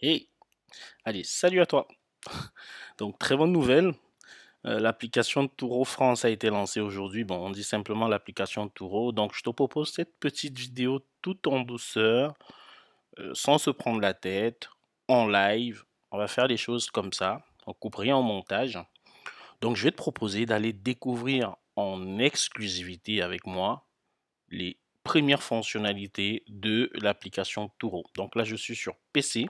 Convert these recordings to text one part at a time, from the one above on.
Hey, allez, salut à toi. Donc, très bonne nouvelle. L'application Turo France a été lancée aujourd'hui. Bon, on dit simplement l'application Turo. Donc, je te propose cette petite vidéo tout en douceur, sans se prendre la tête, en live. On va faire les choses comme ça. On coupe rien en montage. Donc, je vais te proposer d'aller découvrir en exclusivité avec moi les premières fonctionnalités de l'application Turo. Donc là, je suis sur PC.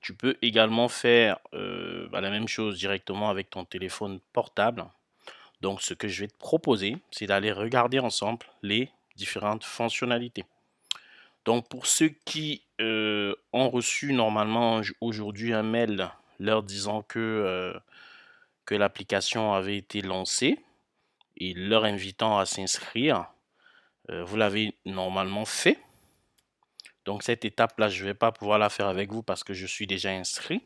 Tu peux également faire la même chose directement avec ton téléphone portable. Donc, ce que je vais te proposer, c'est d'aller regarder ensemble les différentes fonctionnalités. Donc, pour ceux qui ont reçu normalement aujourd'hui un mail leur disant que l'application avait été lancée et leur invitant à s'inscrire, vous l'avez normalement fait. Donc, cette étape-là, je ne vais pas pouvoir la faire avec vous parce que je suis déjà inscrit.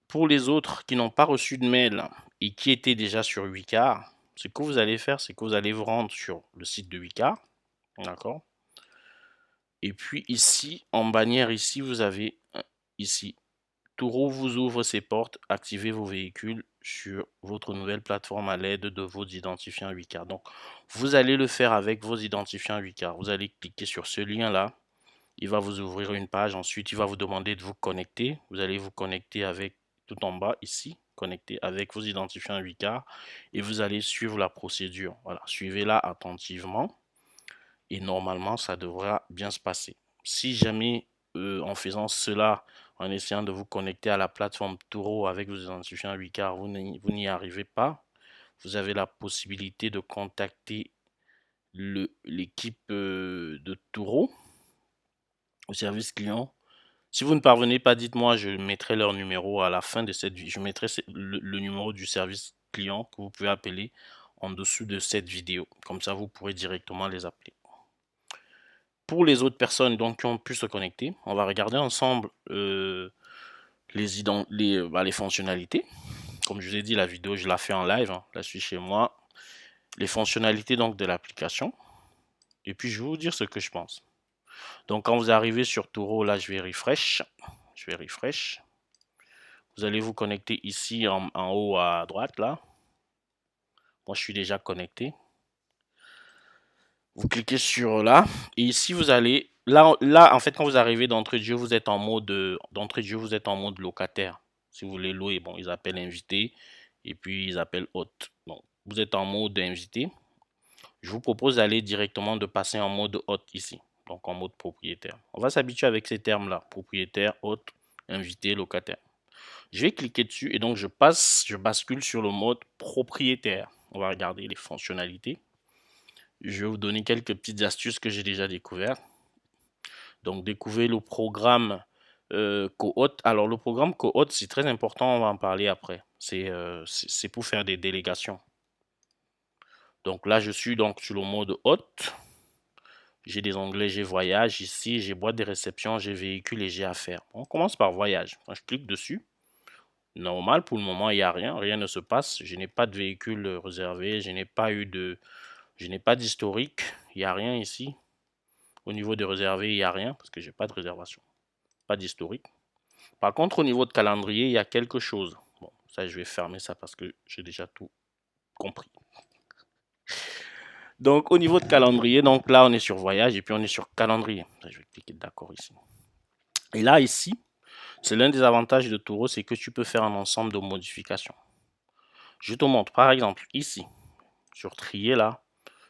Pour les autres qui n'ont pas reçu de mail et qui étaient déjà sur Wicar, ce que vous allez faire, c'est que vous allez vous rendre sur le site de Wicar, d'accord? Et puis ici, en bannière, ici, vous avez ici, Turo vous ouvre ses portes, activez vos véhicules sur votre nouvelle plateforme à l'aide de vos identifiants Wicar. Donc, vous allez le faire avec vos identifiants Wicar. Vous allez cliquer sur ce lien-là. Il va vous ouvrir une page. Ensuite, il va vous demander de vous connecter. Vous allez vous connecter avec tout en bas ici, connecter avec vos identifiants 8K et vous allez suivre la procédure. Voilà, suivez-la attentivement et normalement, ça devra bien se passer. Si jamais, en faisant cela, en essayant de vous connecter à la plateforme Turo avec vos identifiants 8K, vous n'y arrivez pas, vous avez la possibilité de contacter l'équipe de Turo au service client. Si vous ne parvenez pas, dites-moi, je mettrai leur numéro à la fin de cette vidéo. Je mettrai le numéro du service client que vous pouvez appeler en dessous de cette vidéo. Comme ça, vous pourrez directement les appeler. Pour les autres personnes donc, qui ont pu se connecter, on va regarder ensemble les fonctionnalités. Comme je vous ai dit, la vidéo, je la fais en live. Là, je suis chez moi. Les fonctionnalités donc, de l'application. Et puis, je vais vous dire ce que je pense. Donc, quand vous arrivez sur Turo, là, je vais refresh. Je vais refresh. Vous allez vous connecter ici en haut à droite, là. Moi, je suis déjà connecté. Vous cliquez sur là. Et ici, vous allez... Là, en fait, quand vous arrivez d'entrée de jeu, vous êtes en mode... D'entrée de jeu, vous êtes en mode locataire. Si vous voulez louer, bon, ils appellent invité. Et puis, ils appellent hôte. Donc, vous êtes en mode invité. Je vous propose d'aller directement de passer en mode hôte ici. Donc, en mode propriétaire. On va s'habituer avec ces termes-là. Propriétaire, hôte, invité, locataire. Je vais cliquer dessus et donc je bascule sur le mode propriétaire. On va regarder les fonctionnalités. Je vais vous donner quelques petites astuces que j'ai déjà découvertes. Donc, découvrez le programme Co-Hôte. Alors, le programme Co-Hôte, c'est très important, on va en parler après. C'est pour faire des délégations. Donc là, je suis donc sur le mode hôte. J'ai des onglets, j'ai voyage ici, j'ai boîte de réception, j'ai véhicule et j'ai affaires. On commence par voyage. Moi, je clique dessus. Normal, pour le moment, il n'y a rien, rien ne se passe. Je n'ai pas de véhicule réservé, je n'ai pas d'historique, il n'y a rien ici. Au niveau de réservé, il n'y a rien parce que j'ai pas de réservation, pas d'historique. Par contre, au niveau de calendrier, il y a quelque chose. Bon, ça, je vais fermer ça parce que j'ai déjà tout compris. Donc, au niveau de calendrier, donc là, on est sur voyage et puis on est sur calendrier. Je vais cliquer d'accord ici. Et là, ici, c'est l'un des avantages de Turo, c'est que tu peux faire un ensemble de modifications. Je te montre, par exemple, ici, sur trier là.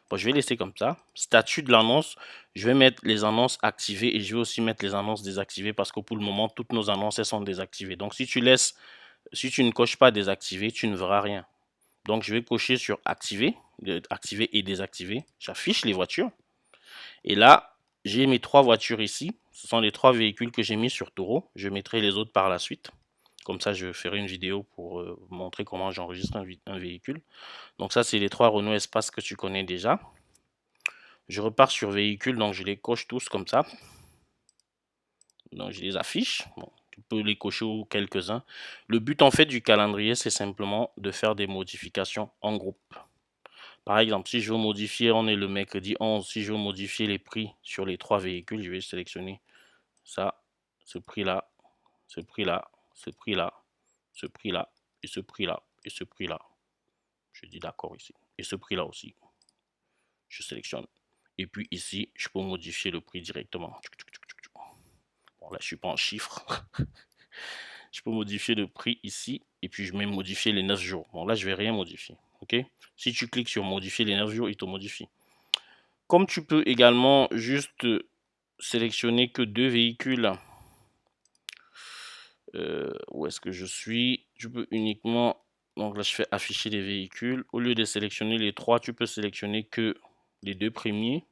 Bon, je vais laisser comme ça. Statut de l'annonce, je vais mettre les annonces activées et je vais aussi mettre les annonces désactivées parce que pour le moment, toutes nos annonces, elles sont désactivées. Donc, si tu ne coches pas désactiver, tu ne verras rien. Donc, je vais cocher sur activer, activer et désactiver. J'affiche les voitures. Et là, j'ai mes 3 voitures ici. Ce sont les 3 véhicules que j'ai mis sur Turo. Je mettrai les autres par la suite. Comme ça, je ferai une vidéo pour montrer comment j'enregistre un véhicule. Donc ça, c'est les 3 Renault Espace que tu connais déjà. Je repars sur véhicule, donc je les coche tous comme ça. Donc je les affiche. Bon, tu peux les cocher ou quelques-uns. Le but en fait du calendrier, c'est simplement de faire des modifications en groupe. Par exemple, si je veux modifier, on est le mercredi 11, si je veux modifier les prix sur les 3 véhicules, je vais sélectionner ça, ce prix-là. ce prix-là, ce prix-là, ce prix-là, et ce prix-là, et ce prix-là. Je dis d'accord ici. Et ce prix-là aussi. Je sélectionne. Et puis ici, je peux modifier le prix directement. Bon, là, je suis pas en chiffres. Je peux modifier le prix ici. Et puis, je mets modifier les 9 jours. Bon, là, je vais rien modifier. OK? Si tu cliques sur modifier les 9 jours, il te modifie. Comme tu peux également juste sélectionner que 2 véhicules. Où est-ce que je suis? Je peux uniquement... Donc là, je fais afficher les véhicules. Au lieu de sélectionner les 3, tu peux sélectionner que les 2 premiers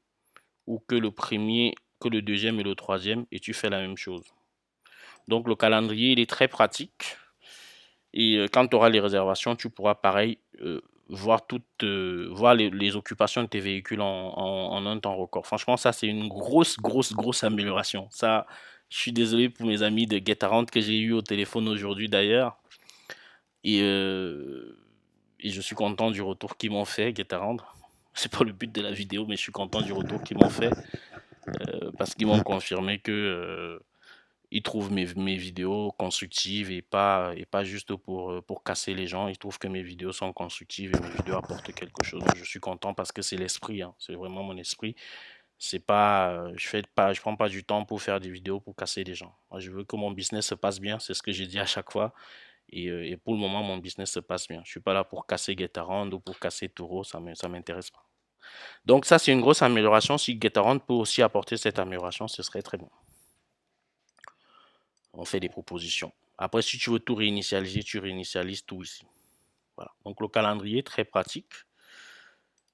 ou que le premier, que le deuxième et le troisième, et tu fais la même chose. Donc le calendrier, il est très pratique. Et quand tu auras les réservations, tu pourras pareil voir voir les occupations de tes véhicules en un temps record. Franchement, ça, c'est une grosse amélioration. Ça, je suis désolé pour mes amis de GetAround que j'ai eu au téléphone aujourd'hui d'ailleurs. Et, euh, et je suis content du retour qu'ils m'ont fait, GetAround. C'est pas le but de la vidéo, mais je suis content du retour qu'ils m'ont fait parce qu'ils m'ont confirmé que ils trouvent mes vidéos constructives et pas juste pour casser les gens. Ils trouvent que mes vidéos sont constructives et mes vidéos apportent quelque chose. Donc je suis content parce que c'est l'esprit, hein. C'est vraiment mon esprit. C'est pas, je prends pas du temps pour faire des vidéos pour casser les gens. Moi, je veux que mon business se passe bien, c'est ce que j'ai dit à chaque fois. Et pour le moment, mon business se passe bien. Je suis pas là pour casser GetAround ou pour casser Turo, ça m'intéresse pas. Donc ça, c'est une grosse amélioration. Si GetAround peut aussi apporter cette amélioration, ce serait très bon. On fait des propositions. Après, si tu veux tout réinitialiser, tu réinitialises tout ici. Voilà. Donc le calendrier, très pratique.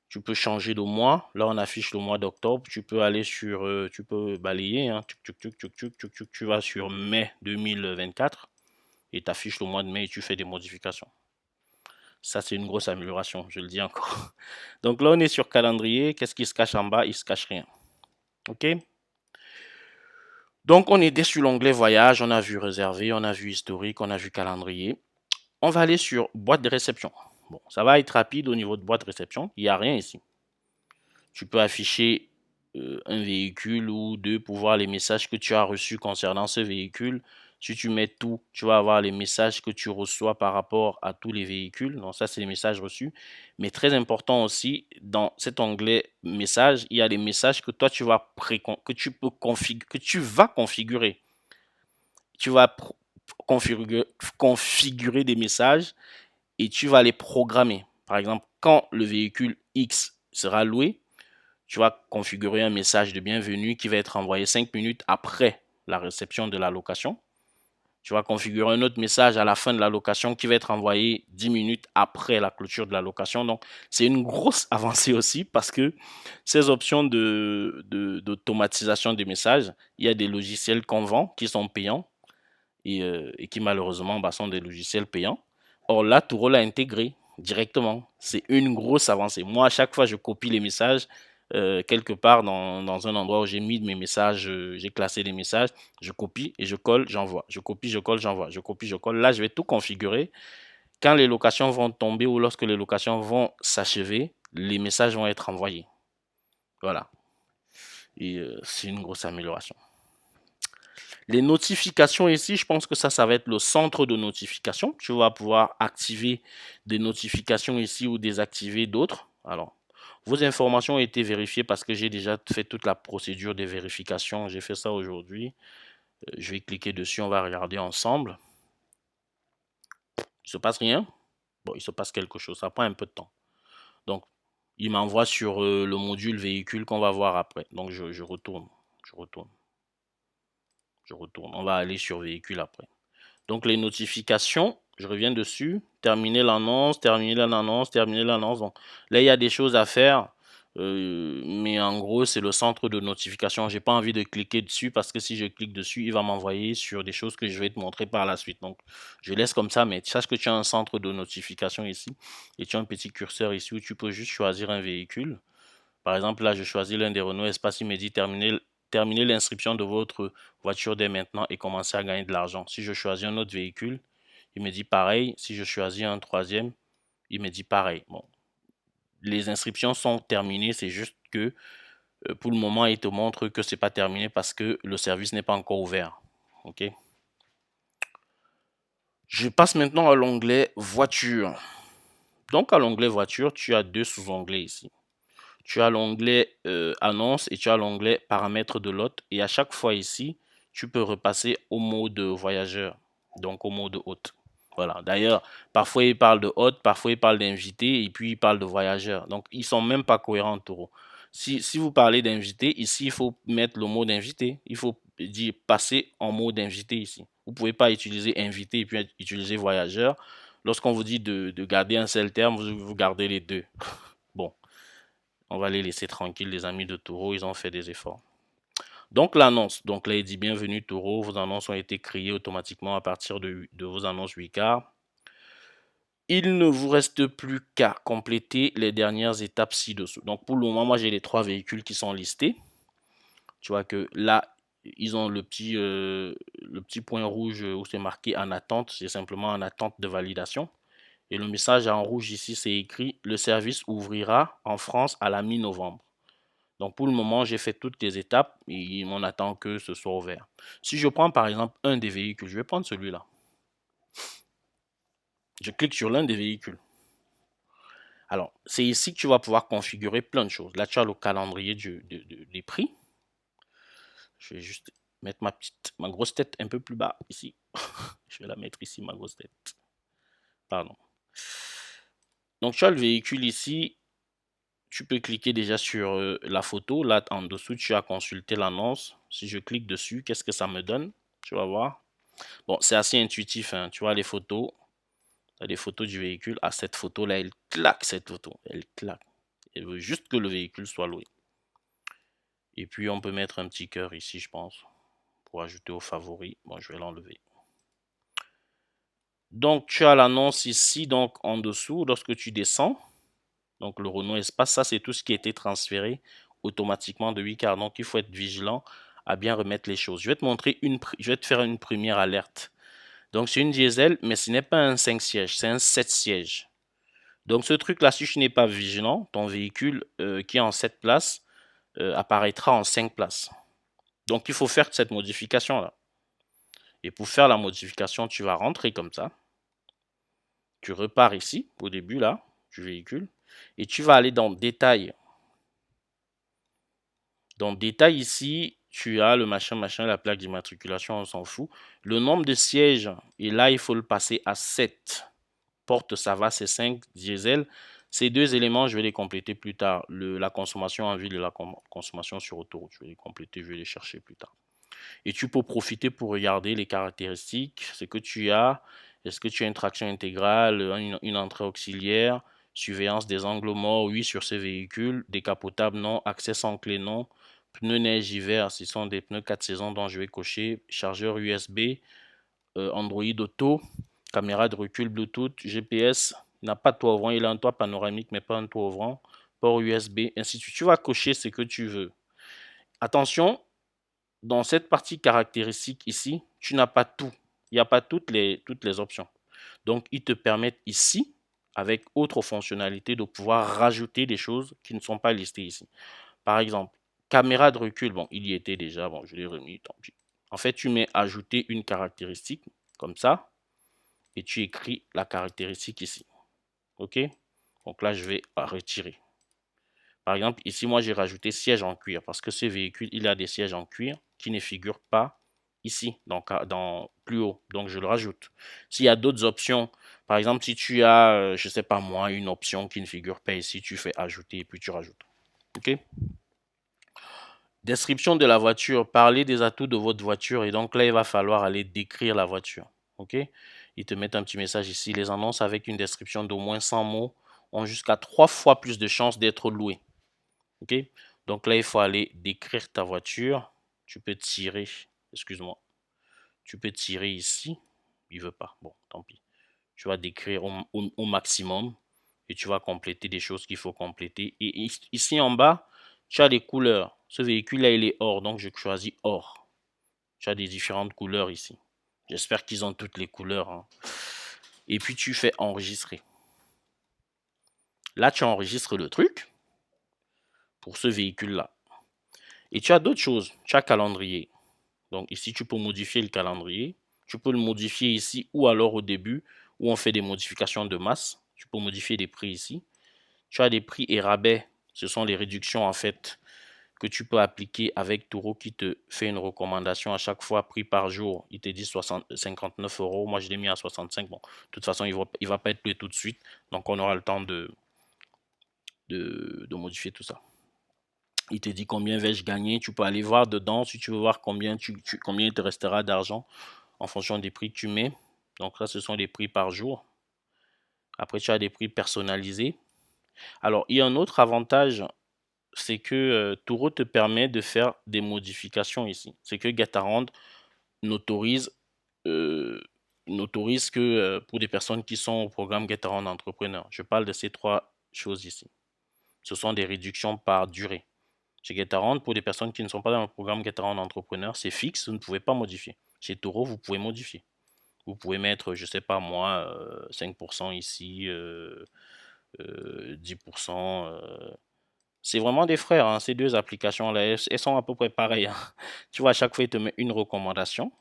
Tu peux changer de mois. Là, on affiche le mois d'octobre. Tu peux aller sur, tu peux balayer. Hein. Tu vas sur mai 2024 et tu affiches le mois de mai et tu fais des modifications. Ça, c'est une grosse amélioration, je le dis encore. Donc là, on est sur calendrier. Qu'est-ce qui se cache en bas? Il ne se cache rien. OK? Donc, on est sur l'onglet voyage. On a vu réservé, on a vu historique, on a vu calendrier. On va aller sur boîte de réception. Bon, ça va être rapide au niveau de boîte de réception. Il n'y a rien ici. Tu peux afficher un véhicule ou deux pour voir les messages que tu as reçus concernant ce véhicule. Si tu mets tout, tu vas avoir les messages que tu reçois par rapport à tous les véhicules. Donc ça, c'est les messages reçus. Mais très important aussi, dans cet onglet messages, il y a les messages que toi, tu vas que tu peux que tu vas configurer. Tu vas configurer des messages et tu vas les programmer. Par exemple, quand le véhicule X sera loué, tu vas configurer un message de bienvenue qui va être envoyé 5 minutes après la réception de la location. Tu vas configurer un autre message à la fin de la location qui va être envoyé 10 minutes après la clôture de la location. Donc, c'est une grosse avancée aussi parce que ces options d'automatisation des messages, il y a des logiciels qu'on vend qui sont payants et qui malheureusement sont des logiciels payants. Or là, Turo l'a intégré directement. C'est une grosse avancée. Moi, à chaque fois, je copie les messages quelque part dans un endroit où j'ai mis mes messages, j'ai classé les messages, je copie et je colle, j'envoie. Je copie, je colle, j'envoie. Je copie, je colle. Là, je vais tout configurer. Quand les locations vont tomber ou lorsque les locations vont s'achever, les messages vont être envoyés. Voilà. Et c'est une grosse amélioration. Les notifications ici, je pense que ça va être le centre de notification. Tu vas pouvoir activer des notifications ici ou désactiver d'autres. Alors, vos informations ont été vérifiées parce que j'ai déjà fait toute la procédure de vérification. J'ai fait ça aujourd'hui. Je vais cliquer dessus, on va regarder ensemble. Il ne se passe rien. Bon, il se passe quelque chose. Ça prend un peu de temps. Donc, il m'envoie sur le module véhicule qu'on va voir après. Donc, je retourne. Je retourne. Je retourne. On va aller sur véhicule après. Donc, les notifications, je reviens dessus. Terminer l'annonce, terminer l'annonce, terminer l'annonce. Bon, là, il y a des choses à faire. Mais en gros, c'est le centre de notification. J'ai pas envie de cliquer dessus parce que si je clique dessus, il va m'envoyer sur des choses que je vais te montrer par la suite. Donc, je laisse comme ça, mais sache que tu as un centre de notification ici et tu as un petit curseur ici où tu peux juste choisir un véhicule. Par exemple, là, je choisis l'un des Renault Espace. Il me dit terminer l'inscription de votre voiture dès maintenant et commencer à gagner de l'argent. Si je choisis un autre véhicule, il me dit pareil. Si je choisis un troisième, il me dit pareil. Bon, les inscriptions sont terminées. C'est juste que pour le moment, il te montre que c'est pas terminé parce que le service n'est pas encore ouvert. OK? Je passe maintenant à l'onglet voiture. Donc, à l'onglet voiture, tu as deux sous-onglets ici. Tu as l'onglet annonce et tu as l'onglet paramètres de l'hôte. Et à chaque fois ici, tu peux repasser au mode voyageur, donc au mode hôte. Voilà. D'ailleurs, parfois il parle de hôte, parfois il parle d'invité et puis il parle de voyageur. Donc, ils sont même pas cohérents en taureau. Si vous parlez d'invité, ici, il faut mettre le mot invité. Il faut dire passer en mode invité ici. Vous pouvez pas utiliser invité et puis utiliser voyageur. Lorsqu'on vous dit de garder un seul terme, vous gardez les deux. Bon, on va les laisser tranquilles, les amis de Taureau, ils ont fait des efforts. Donc l'annonce, donc là il dit bienvenue Taureau, vos annonces ont été créées automatiquement à partir de vos annonces 8K. Il ne vous reste plus qu'à compléter les dernières étapes ci-dessous. Donc pour le moment, moi j'ai les 3 véhicules qui sont listés. Tu vois que là, ils ont le petit point rouge où c'est marqué en attente, c'est simplement en attente de validation. Et le message en rouge ici, c'est écrit le service ouvrira en France à la mi-novembre. Donc pour le moment, j'ai fait toutes les étapes et on attend que ce soit ouvert. Si je prends par exemple un des véhicules, je vais prendre celui-là. Je clique sur l'un des véhicules. Alors, c'est ici que tu vas pouvoir configurer plein de choses. Là, tu as le calendrier des prix. Je vais juste mettre ma grosse tête un peu plus bas ici. Je vais la mettre ici, ma grosse tête. Pardon. Donc, tu as le véhicule ici. Tu peux cliquer déjà sur la photo. Là, en dessous, tu as consulté l'annonce. Si je clique dessus, qu'est-ce que ça me donne? Tu vas voir. Bon, c'est assez intuitif, hein. Tu vois les photos. Tu as des photos du véhicule. Ah, cette photo-là, elle claque, cette photo. Elle claque. Elle veut juste que le véhicule soit loué. Et puis, on peut mettre un petit cœur ici, je pense, pour ajouter aux favoris. Bon, je vais l'enlever. Donc, tu as l'annonce ici, donc en dessous, lorsque tu descends. Donc, le Renault Espace, ça, c'est tout ce qui a été transféré automatiquement de 8 car. Donc, il faut être vigilant à bien remettre les choses. Je vais te montrer je vais te faire une première alerte. Donc, c'est une diesel, mais ce n'est pas un 5 sièges, c'est un 7 sièges. Donc, ce truc-là, si tu n'es pas vigilant, ton véhicule qui est en 7 places apparaîtra en 5 places. Donc, il faut faire cette modification-là. Et pour faire la modification, tu vas rentrer comme ça. Tu repars ici, au début, là, du véhicule. Et tu vas aller dans Détail. Dans Détail, ici, tu as le machin, la plaque d'immatriculation, on s'en fout. Le nombre de sièges, et là, il faut le passer à 7. Porte, ça va, c'est 5. Diesel. Ces deux éléments, je vais les compléter plus tard. La consommation en ville et la consommation sur autoroute. Je vais les compléter, je vais les chercher plus tard. Et tu peux profiter pour regarder les caractéristiques, ce que tu as. Est-ce que tu as une traction intégrale, une entrée auxiliaire, surveillance des angles morts, oui, sur ce véhicule, décapotable, non, accès sans clé, non, pneus neige hiver, ce sont des pneus 4 saisons dont je vais cocher, chargeur USB, Android Auto, caméra de recul Bluetooth, GPS, il n'a pas de toit ouvrant, il a un toit panoramique mais pas un toit ouvrant, port USB, ainsi de suite. Tu vas cocher ce que tu veux. Attention, dans cette partie caractéristique ici, tu n'as pas tout. Il n'y a pas toutes les options. Donc, ils te permettent ici, avec autre fonctionnalité, de pouvoir rajouter des choses qui ne sont pas listées ici. Par exemple, caméra de recul, bon, il y était déjà, bon, je l'ai remis, tant pis. En fait, tu mets ajouter une caractéristique, comme ça, et tu écris la caractéristique ici. OK? Donc là, je vais retirer. Par exemple, ici, moi, j'ai rajouté siège en cuir parce que ce véhicule, il a des sièges en cuir qui ne figurent pas ici, donc plus haut. Donc, je le rajoute. S'il y a d'autres options, par exemple, si tu as, je ne sais pas moi, une option qui ne figure pas ici, tu fais ajouter et puis tu rajoutes. OK? Description de la voiture. Parler des atouts de votre voiture. Et donc là, il va falloir aller décrire la voiture. OK? Ils te mettent un petit message ici. Les annonces avec une description d'au moins 100 mots ont jusqu'à 3 fois plus de chances d'être louées. OK? Donc là, il faut aller décrire ta voiture. Tu peux tirer, excuse-moi, tu peux tirer ici. Il veut pas. Bon, tant pis. Tu vas décrire au maximum et tu vas compléter des choses qu'il faut compléter. Et ici en bas, tu as les couleurs. Ce véhicule-là, il est or, donc je choisis or. Tu as des différentes couleurs ici. J'espère qu'ils ont toutes les couleurs, hein. Et puis tu fais enregistrer. Là, tu enregistres le truc pour ce véhicule-là. Et tu as d'autres choses. Tu as calendrier. Donc ici, tu peux modifier le calendrier. Tu peux le modifier ici ou alors au début où on fait des modifications de masse. Tu peux modifier des prix ici. Tu as des prix et rabais. Ce sont les réductions en fait que tu peux appliquer avec Turo qui te fait une recommandation à chaque fois, prix par jour. Il te dit 59 euros. Moi, je l'ai mis à 65. Bon, de toute façon, il va pas être prêt tout de suite. Donc, on aura le temps de modifier tout ça. Il te dit combien vais-je gagner. Tu peux aller voir dedans si tu veux voir combien il te restera d'argent en fonction des prix que tu mets. Donc, là, ce sont les prix par jour. Après, tu as des prix personnalisés. Alors, il y a un autre avantage, c'est que Turo te permet de faire des modifications ici. C'est que Getaround n'autorise n'autorise que pour des personnes qui sont au programme Getaround Entrepreneur. Je parle de ces trois choses ici. Ce sont des réductions par durée. Chez Getaround, pour des personnes qui ne sont pas dans le programme Getaround Entrepreneur, c'est fixe, vous ne pouvez pas modifier. Chez Turo, vous pouvez modifier. Vous pouvez mettre, je ne sais pas moi, 5% ici, 10%. C'est vraiment des frères, hein, ces deux applications-là. Elles sont à peu près pareilles, hein. Tu vois, à chaque fois, il te met une recommandation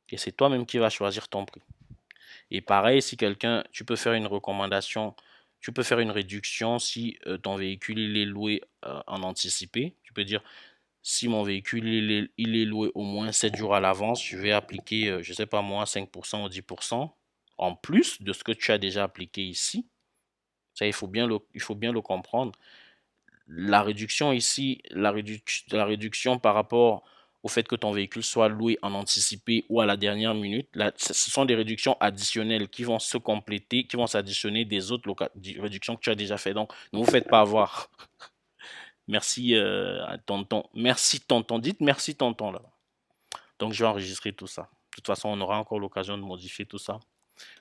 et c'est toi-même qui vas choisir ton prix. Et pareil, si quelqu'un, tu peux faire une recommandation, tu peux faire une réduction si ton véhicule il est loué en anticipé. Tu peux dire, si mon véhicule il est loué au moins 7 jours à l'avance, je vais appliquer, je ne sais pas moi, 5% ou 10% en plus de ce que tu as déjà appliqué ici. Ça, il faut bien le comprendre. La réduction ici, la réduction par rapport au fait que ton véhicule soit loué en anticipé ou à la dernière minute, là, ce sont des réductions additionnelles qui vont se compléter, qui vont s'additionner des autres réductions que tu as déjà fait. Donc, ne vous faites pas avoir. Merci à tonton. Merci tonton. Dites merci tonton là. Donc, je vais enregistrer tout ça. De toute façon, on aura encore l'occasion de modifier tout ça.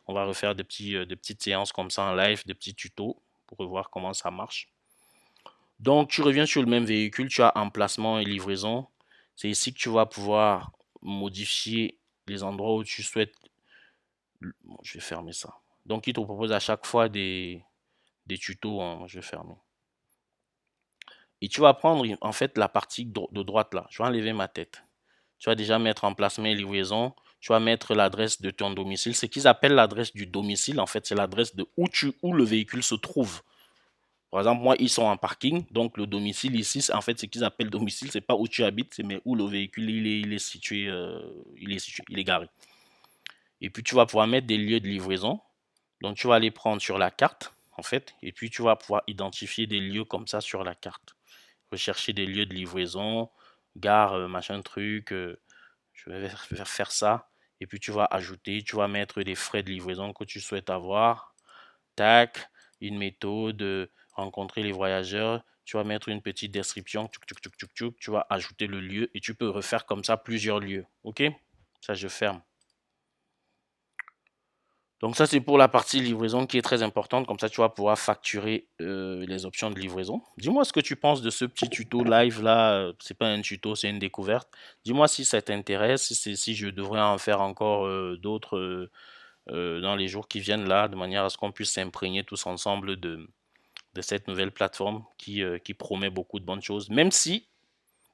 On va refaire des petites séances comme ça en live, des petits tutos pour revoir comment ça marche. Donc, tu reviens sur le même véhicule, tu as emplacement et livraison. C'est ici que tu vas pouvoir modifier les endroits où tu souhaites. Bon, je vais fermer ça. Donc, il te propose à chaque fois des tutos, hein. Je vais fermer. Et tu vas prendre en fait la partie de droite là. Je vais enlever ma tête. Tu vas déjà mettre emplacement et livraison. Tu vas mettre l'adresse de ton domicile. Ce qu'ils appellent l'adresse du domicile, en fait, c'est l'adresse de où le véhicule se trouve. Par exemple, moi, ils sont en parking, donc le domicile ici, en fait, ce qu'ils appellent domicile, c'est pas où tu habites, c'est mais où le véhicule il est situé, il est garé. Et puis tu vas pouvoir mettre des lieux de livraison. Donc tu vas les prendre sur la carte, en fait, et puis tu vas pouvoir identifier des lieux comme ça sur la carte. Rechercher des lieux de livraison, gare, machin truc. Je vais faire ça. Et puis tu vas ajouter, tu vas mettre des frais de livraison que tu souhaites avoir. Tac, une méthode, rencontrer les voyageurs. Tu vas mettre une petite description. Tu vas ajouter le lieu et tu peux refaire comme ça plusieurs lieux. OK? Ça, je ferme. Donc ça, c'est pour la partie livraison qui est très importante. Comme ça, tu vas pouvoir facturer les options de livraison. Dis-moi ce que tu penses de ce petit tuto live là. C'est pas un tuto, c'est une découverte. Dis-moi si ça t'intéresse, si je devrais en faire encore d'autres dans les jours qui viennent là, de manière à ce qu'on puisse s'imprégner tous ensemble de cette nouvelle plateforme qui promet beaucoup de bonnes choses, même si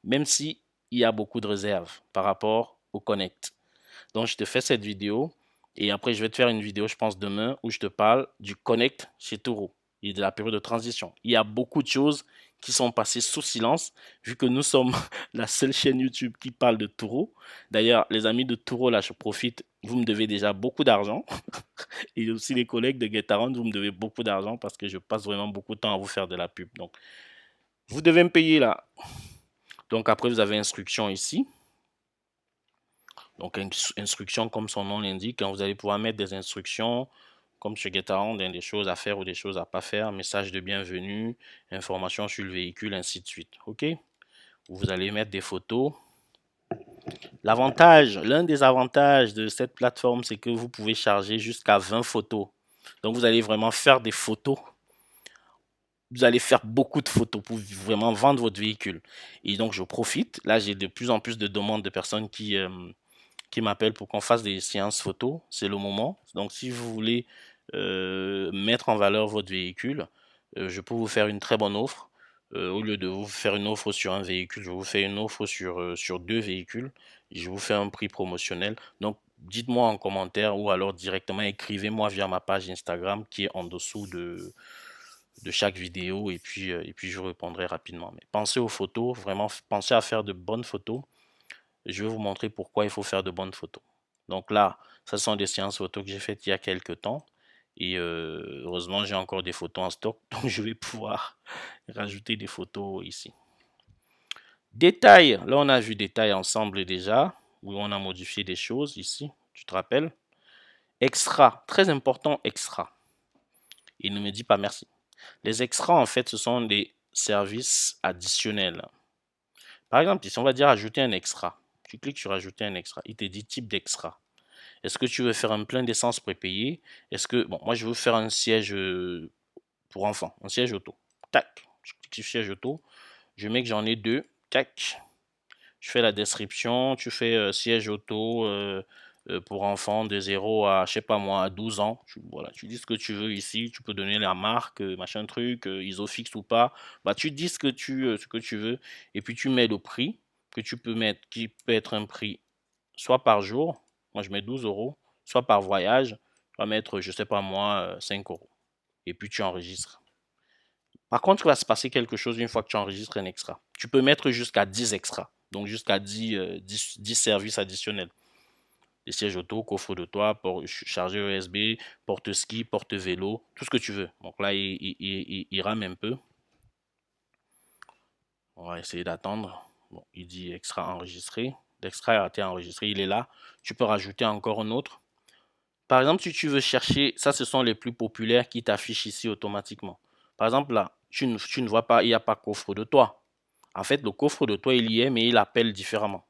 il y a beaucoup de réserves par rapport au Connect. Donc, je te fais cette vidéo et après, je vais te faire une vidéo, je pense, demain où je te parle du Connect chez Turo et de la période de transition. Il y a beaucoup de choses qui sont passées sous silence vu que nous sommes la seule chaîne YouTube qui parle de Turo. D'ailleurs, les amis de Turo, là, je profite, vous me devez déjà beaucoup d'argent. Et aussi les collègues de Getaround, vous me devez beaucoup d'argent parce que je passe vraiment beaucoup de temps à vous faire de la pub. Donc, vous devez me payer là. Donc, après, vous avez instruction ici. Donc, instruction comme son nom l'indique, quand vous allez pouvoir mettre des instructions comme chez Getaround, des choses à faire ou des choses à pas faire, message de bienvenue, information sur le véhicule, ainsi de suite. OK? Vous allez mettre des photos. L'un des avantages de cette plateforme, c'est que vous pouvez charger jusqu'à 20 photos. Donc, vous allez vraiment faire des photos. Vous allez faire beaucoup de photos pour vraiment vendre votre véhicule. Et donc, je profite. Là, j'ai de plus en plus de demandes de personnes qui m'appellent pour qu'on fasse des séances photos. C'est le moment. Donc, si vous voulez mettre en valeur votre véhicule, je peux vous faire une très bonne offre. Au lieu de vous faire une offre sur un véhicule, je vous fais une offre sur deux véhicules. Et je vous fais un prix promotionnel. Donc, dites-moi en commentaire ou alors directement écrivez-moi via ma page Instagram qui est en dessous de chaque vidéo et puis je répondrai rapidement. Mais pensez aux photos, vraiment pensez à faire de bonnes photos. Je vais vous montrer pourquoi il faut faire de bonnes photos. Donc là, ce sont des séances photos que j'ai faites il y a quelques temps. Et heureusement, j'ai encore des photos en stock. Donc je vais pouvoir rajouter des photos ici. Détail. Là, on a vu détail ensemble déjà. Où on a modifié des choses ici. Tu te rappelles? Extra. Très important, extra. Il ne me dit pas merci. Les extras, en fait, ce sont des services additionnels. Par exemple, ici, on va dire ajouter un extra. Tu cliques sur ajouter un extra. Il te dit type d'extra. Est-ce que tu veux faire un plein d'essence prépayé? Est-ce que, bon, moi je veux faire un siège pour enfants, un siège auto. Tac, je clique sur siège auto. Je mets que j'en ai deux. Tac, je fais la description. Tu fais siège auto pour enfants de 0 à, je sais pas moi, à 12 ans. Voilà, tu dis ce que tu veux ici. Tu peux donner la marque, machin truc, Isofix ou pas. Bah, tu dis ce que tu veux. Et puis tu mets le prix que tu peux mettre, qui peut être un prix soit par jour, moi je mets 12 euros, soit par voyage, je vais mettre, je sais pas moi, 5 euros. Et puis tu enregistres. Par contre, il va se passer quelque chose une fois que tu enregistres un extra. Tu peux mettre jusqu'à 10 extras, donc jusqu'à 10 services additionnels. Les sièges auto, coffre de toit, chargeur USB, porte-ski, porte-vélo, tout ce que tu veux. Donc là, il rame un peu. On va essayer d'attendre. Bon, il dit extra enregistré. L'extra a été enregistré, il est là. Tu peux rajouter encore un autre. Par exemple, si tu veux chercher, ça ce sont les plus populaires qui t'affichent ici automatiquement. Par exemple, là, tu ne vois pas, il n'y a pas coffre de toit. En fait, le coffre de toit, il y est, mais il appelle différemment.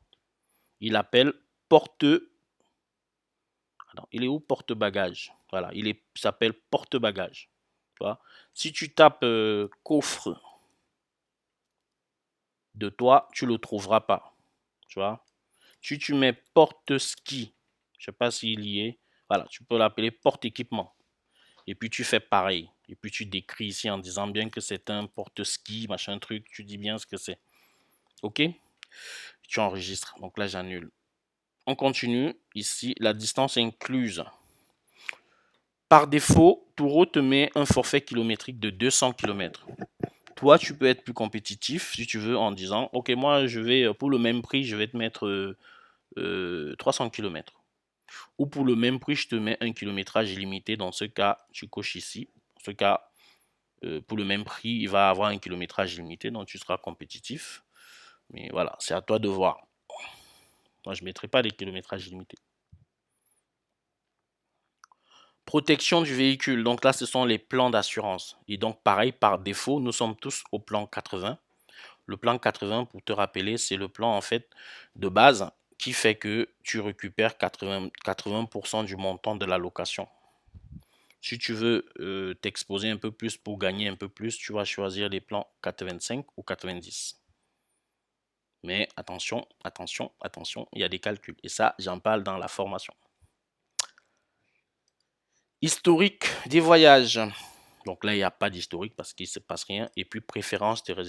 Il appelle porte... Alors, il est où porte-bagages? Voilà, s'appelle porte-bagages. Si tu tapes coffre de toit, tu ne le trouveras pas. Tu vois? Si tu mets porte-ski, je ne sais pas s'il y est, voilà, tu peux l'appeler porte-équipement. Et puis tu fais pareil. Et puis tu décris ici en disant bien que c'est un porte-ski, machin truc, tu dis bien ce que c'est. Ok? Tu enregistres. Donc là, j'annule. On continue. Ici, la distance incluse. Par défaut, Turo te met un forfait kilométrique de 200 km. Toi, tu peux être plus compétitif si tu veux en disant, ok, moi, je vais, pour le même prix, je vais te mettre 300 km. Ou pour le même prix, je te mets un kilométrage illimité. Dans ce cas, tu coches ici. Dans ce cas, pour le même prix, il va avoir un kilométrage limité, donc tu seras compétitif. Mais voilà, c'est à toi de voir. Moi, je ne mettrai pas des kilométrages limités. Protection du véhicule. Donc là, ce sont les plans d'assurance. Et donc, pareil, par défaut, nous sommes tous au plan 80. Le plan 80, pour te rappeler, c'est le plan en fait de base qui fait que tu récupères 80% du montant de la location. Si tu veux t'exposer un peu plus pour gagner un peu plus, tu vas choisir les plans 85 ou 90. Mais attention, attention, attention, il y a des calculs. Et ça, j'en parle dans la formation. Historique des voyages. Donc là, il n'y a pas d'historique parce qu'il ne se passe rien. Et puis, préférence des réservations.